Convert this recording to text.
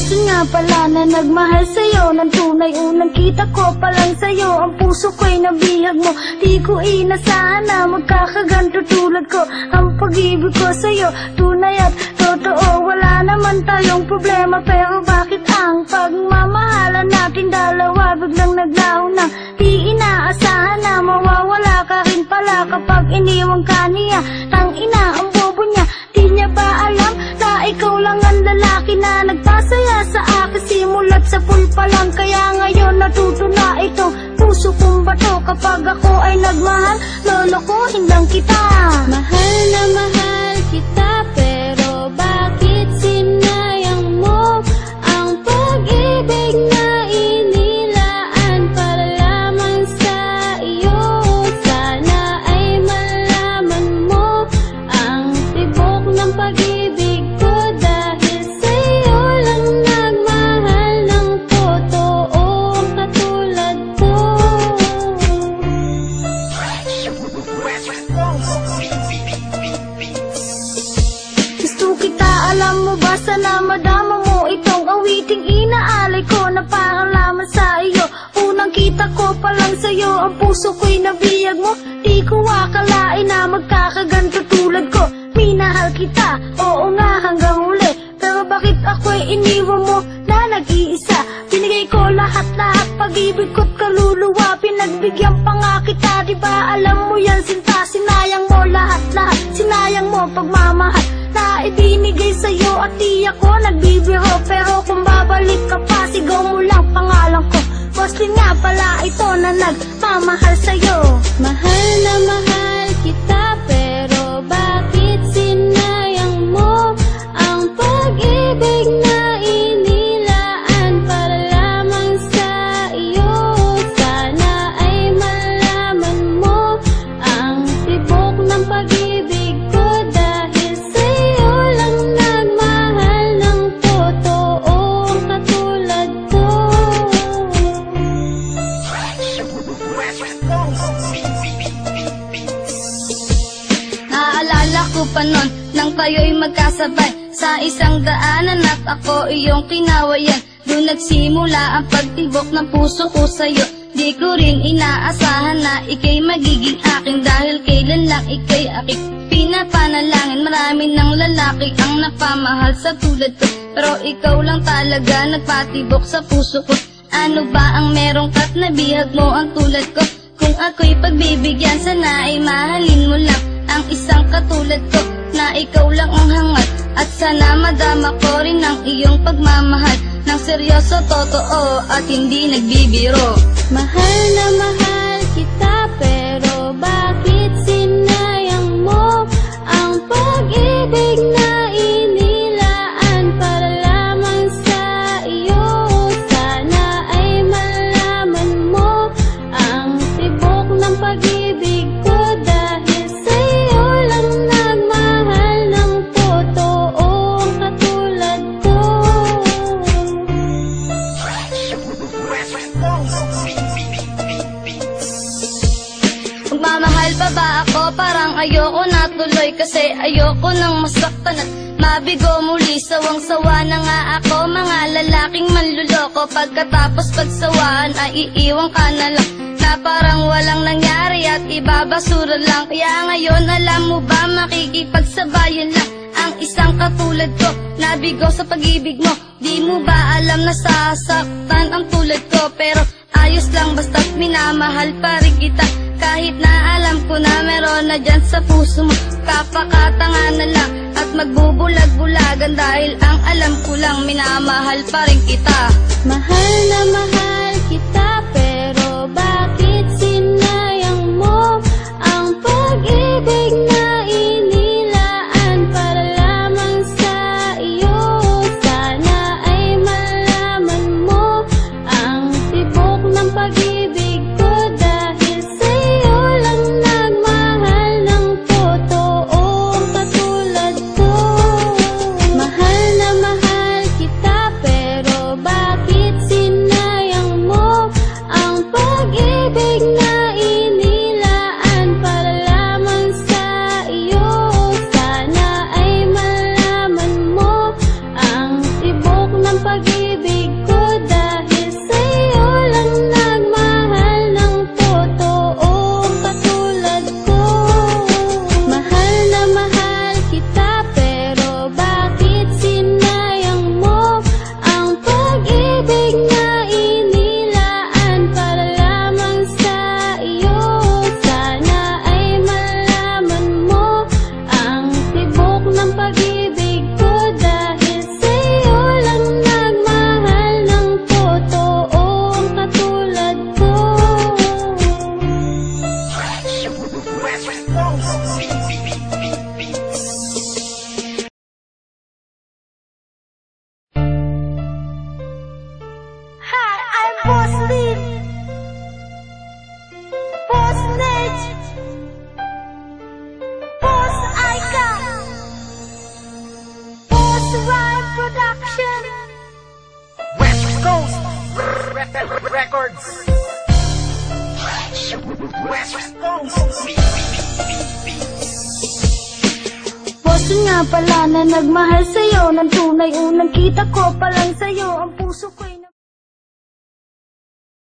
puso nga pala na nagmahal sa'yo ng tunay. Unang kita ko pa lang sa'yo, ang puso ko'y nabihag mo. Di ko inasahan na magkakaganto tulad ko. Ang pag-ibig ko sa'yo, tunay at totoo. Wala naman tayong problema, pero bakit ang pagmamahalan natin dalawa biglang naglaho na? Di inaasahan na mawawala ka rin pala kapag iniwang ka niya. Tangina, ang bobo niya, di niya ba alam na ikaw lang ang lalaki na nagpasaya sa akin simulat sa pool pa lang. Kaya ngayon natuto na itong puso kong bato. Kapag ako ay nagmahal, lolokohin lang kita. Mahal na mahal kita, pero bakit sinayang mo ang pag-ibig na inilaan para lamang sa iyo? Sana ay malaman mo ang tibok ng pag-ibig ko, dahil sa iyo lang nagmahal ng totoo katulad ko. Gusto kita, alam mo ba, sana madama mo itong awiting inaalay ko na parang laman sa iyo. Unang kita ko pa lang sa'yo, ang puso ko'y nabiyag mo. Di ko akalain na magkakaganto tulad ko. Minahal kita, oo nga hanggang huli, pero bakit ako'y iniwan mo na nag-iisa? Binigay ko lahat-lahat, pag-ibig ko't kaluluwa, pinagbigyan pa nga kita. Di ba alam mo yan, sinta, sinayang mo lahat-lahat. Sinayang mo pagmamahal na ibinigay sa'yo, at di ako nagbibiro. Pero kung babalik ka pa, sigaw mo lang pangalan ko. Boslin nga pala ito na nagmamahal sa'yo. Mahal na mahal kita, pero bakit sinayang mo ang pag-ibig na inilaan para lamang sa iyo? Sana ay malaman mo ang tibok ng pag-ibig ko, dahil sa iyo lang nagmahal ng totoo katulad ko. Naalala ko pa nun nang tayo'y magkasabay sa isang daanan at ako iyong kinawayan. Doon nagsimula ang pagtibok ng puso ko sa'yo. Di ko rin inaasahan na ika'y magiging akin, dahil kailan lang ika'y aking pinapanalangin. Marami ng lalaki ang napamahal sa tulad ko, pero ikaw lang talaga nagpatibok sa puso ko. Ano ba ang merong ka't nabihag mo ang tulad ko? Kung ako'y pagbibigyan, sana ay mahalin mo lang ang isang katulad ko, na ikaw lang ang hangat. At sana madama ko rin ang iyong pagmamahal ng seryoso, totoo at hindi nagbibiro. Mahal na mahal kita, pero bakit sinayang mo ang pag-ibig na inilaan para lamang sa iyo? Sana ay malaman mo ang tibok ng pag-ibig ko, dahil sa iyo lang nagmahal ng totoo katulad ko. Magmamahal pa ba ako? Parang ayoko na tuloy, kasi ayoko nang masaktan at mabigo muli. Sawang-sawa na nga ako, mga lalaking manluloko. Pagkatapos pagsawaan ay iiwan ka na lang, na parang walang nangyari at ibabasura lang. Kaya ngayon, alam mo ba, makikipagsabayan lang ang isang katulad ko. Nabigo sa pag-ibig mo, di mo ba alam na sasaktan ang tulad ko? Pero ayos lang, basta't minamahal pa rin kita. Kahit na alam ko na meron na dyan sa puso mo, kapakatanga na lang at magbubulag-bulagan, dahil ang alam ko lang, minamahal pa rin kita. Mahal na mahal kita, pero bakit sinayang mo ang pag-ibig na inilaan para lamang sa iyo? Sana ay malaman mo ang tibok ng pag-ibig ko, dahil sa iyo lang nagmahal ng totoo katulad ko. Mahal na mahal kita, pero bakit sinayang mo ang pag-ibig na inilaan para lamang sa Boston nga pala na nagmahal sa'yo ng tunay. Unang kita ko pa lang sa'yo, ang puso ko'y